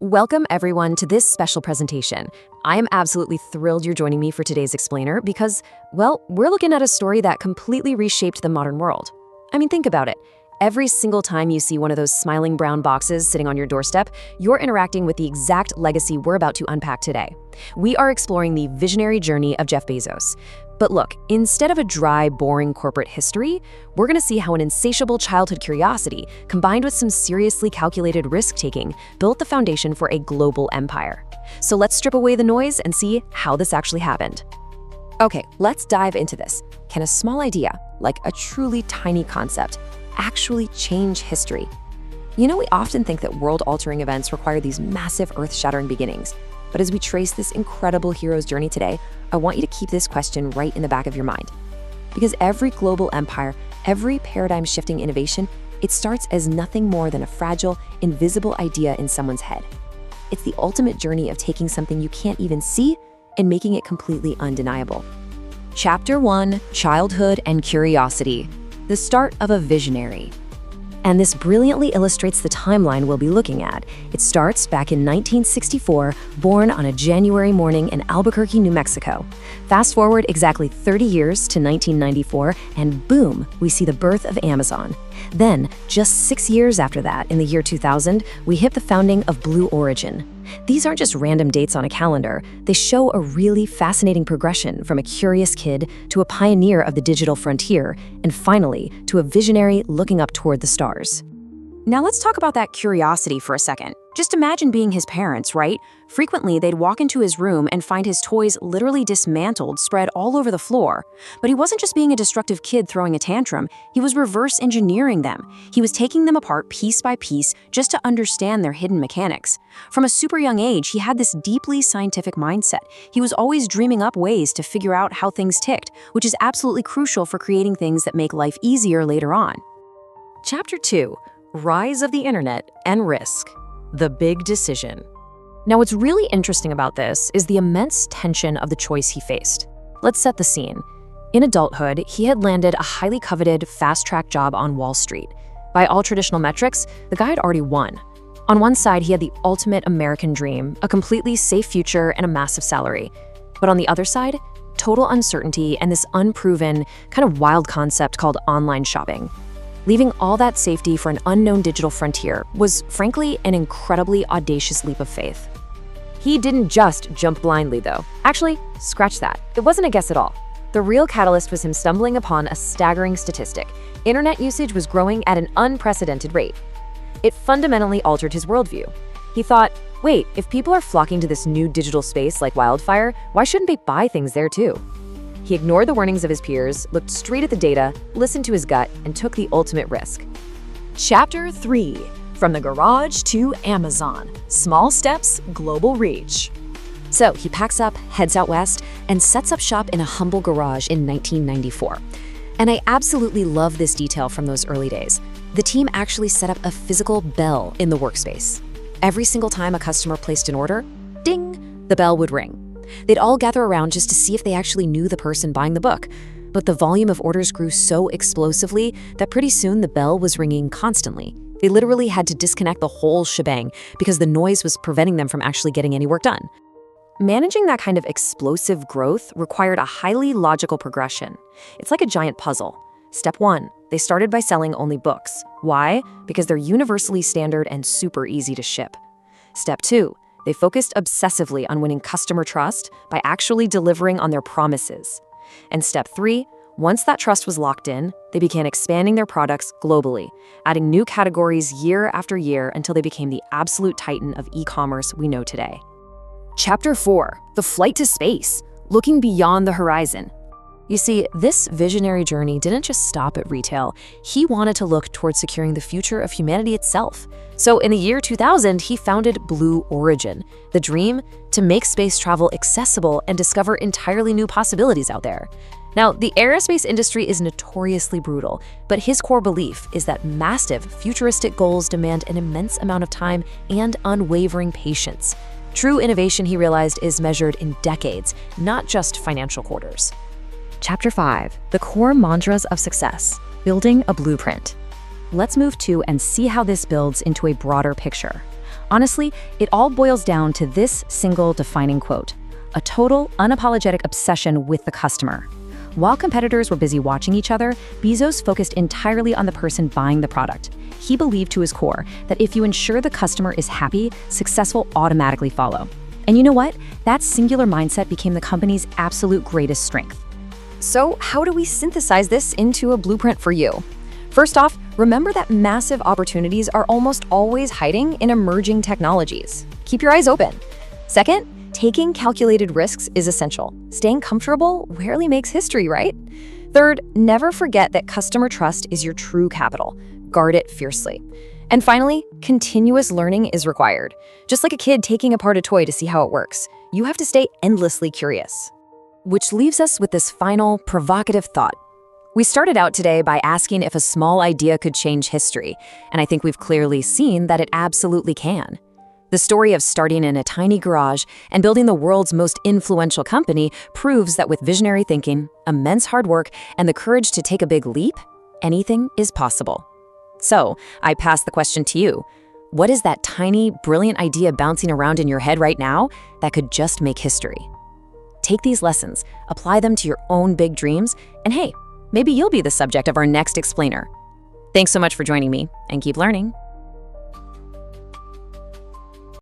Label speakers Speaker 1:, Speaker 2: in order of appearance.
Speaker 1: Welcome everyone to this special presentation. I am absolutely thrilled you're joining me for today's explainer because, well, we're looking at a story that completely reshaped the modern world. I mean, think about it. Every single time you see one of those smiling brown boxes sitting on your doorstep, you're interacting with the exact legacy we're about to unpack today. We are exploring the visionary journey of Jeff Bezos. But look, instead of a dry, boring corporate history, we're going to see how an insatiable childhood curiosity, combined with some seriously calculated risk-taking, built the foundation for a global empire. So let's strip away the noise and see how this actually happened. Okay, let's dive into this. Can a small idea, like a truly tiny concept, actually change history? You know, we often think that world-altering events require these massive, earth-shattering beginnings. But as we trace this incredible hero's journey today, I want you to keep this question right in the back of your mind. Because every global empire, every paradigm-shifting innovation, it starts as nothing more than a fragile, invisible idea in someone's head. It's the ultimate journey of taking something you can't even see and making it completely undeniable. Chapter 1, Childhood and Curiosity, the start of a visionary. And this brilliantly illustrates the timeline we'll be looking at. It starts back in 1964, born on a January morning in Albuquerque, New Mexico. Fast forward exactly 30 years to 1994, and boom, we see the birth of Amazon. Then, just 6 years after that, in the year 2000, we hit the founding of Blue Origin. These aren't just random dates on a calendar. They show a really fascinating progression from a curious kid to a pioneer of the digital frontier, and finally, to a visionary looking up toward the stars. Now let's talk about that curiosity for a second. Just imagine being his parents, right? Frequently, they'd walk into his room and find his toys literally dismantled, spread all over the floor. But he wasn't just being a destructive kid throwing a tantrum, he was reverse engineering them. He was taking them apart piece by piece just to understand their hidden mechanics. From a super young age, he had this deeply scientific mindset. He was always dreaming up ways to figure out how things ticked, which is absolutely crucial for creating things that make life easier later on. Chapter 2. Rise of the Internet and Risk. The Big Decision. Now, what's really interesting about this is the immense tension of the choice he faced. Let's set the scene. In adulthood, he had landed a highly coveted, fast-track job on Wall Street. By all traditional metrics, the guy had already won. On one side, he had the ultimate American dream, a completely safe future and a massive salary. But on the other side, total uncertainty and this unproven, kind of wild concept called online shopping. Leaving all that safety for an unknown digital frontier was, frankly, an incredibly audacious leap of faith. He didn't just jump blindly, though. Actually, scratch that. It wasn't a guess at all. The real catalyst was him stumbling upon a staggering statistic. Internet usage was growing at an unprecedented rate. It fundamentally altered his worldview. He thought, wait, if people are flocking to this new digital space like wildfire, why shouldn't they buy things there too? He ignored the warnings of his peers, looked straight at the data, listened to his gut, and took the ultimate risk. Chapter 3. From the Garage to Amazon. Small Steps, Global Reach. So he packs up, heads out west, and sets up shop in a humble garage in 1994. And I absolutely love this detail from those early days. The team actually set up a physical bell in the workspace. Every single time a customer placed an order, ding, the bell would ring. They'd all gather around just to see if they actually knew the person buying the book. But the volume of orders grew so explosively that pretty soon the bell was ringing constantly. They literally had to disconnect the whole shebang because the noise was preventing them from actually getting any work done. Managing that kind of explosive growth required a highly logical progression. It's like a giant puzzle. Step 1, they started by selling only books. Why? Because they're universally standard and super easy to ship. Step 2, they focused obsessively on winning customer trust by actually delivering on their promises. And step 3, once that trust was locked in, they began expanding their products globally, adding new categories year after year until they became the absolute titan of e-commerce we know today. Chapter 4, The Flight to Space, Looking Beyond the Horizon. You see, this visionary journey didn't just stop at retail. He wanted to look towards securing the future of humanity itself. So in the year 2000, he founded Blue Origin, the dream to make space travel accessible and discover entirely new possibilities out there. Now, the aerospace industry is notoriously brutal, but his core belief is that massive, futuristic goals demand an immense amount of time and unwavering patience. True innovation, he realized, is measured in decades, not just financial quarters. Chapter 5, The Core Mantras of Success, Building a Blueprint. Let's move to and see how this builds into a broader picture. Honestly, it all boils down to this single defining quote: a total, unapologetic obsession with the customer. While competitors were busy watching each other, Bezos focused entirely on the person buying the product. He believed to his core that if you ensure the customer is happy, success will automatically follow. And you know what? That singular mindset became the company's absolute greatest strength. So, how do we synthesize this into a blueprint for you? First off, remember that massive opportunities are almost always hiding in emerging technologies. Keep your eyes open. Second, taking calculated risks is essential. Staying comfortable rarely makes history, right? Third, never forget that customer trust is your true capital. Guard it fiercely. And finally, continuous learning is required. Just like a kid taking apart a toy to see how it works, you have to stay endlessly curious. Which leaves us with this final, provocative thought. We started out today by asking if a small idea could change history, and I think we've clearly seen that it absolutely can. The story of starting in a tiny garage and building the world's most influential company proves that with visionary thinking, immense hard work, and the courage to take a big leap, anything is possible. So, I pass the question to you. What is that tiny, brilliant idea bouncing around in your head right now that could just make history? Take these lessons, apply them to your own big dreams, and hey, maybe you'll be the subject of our next explainer. Thanks so much for joining me, and keep learning.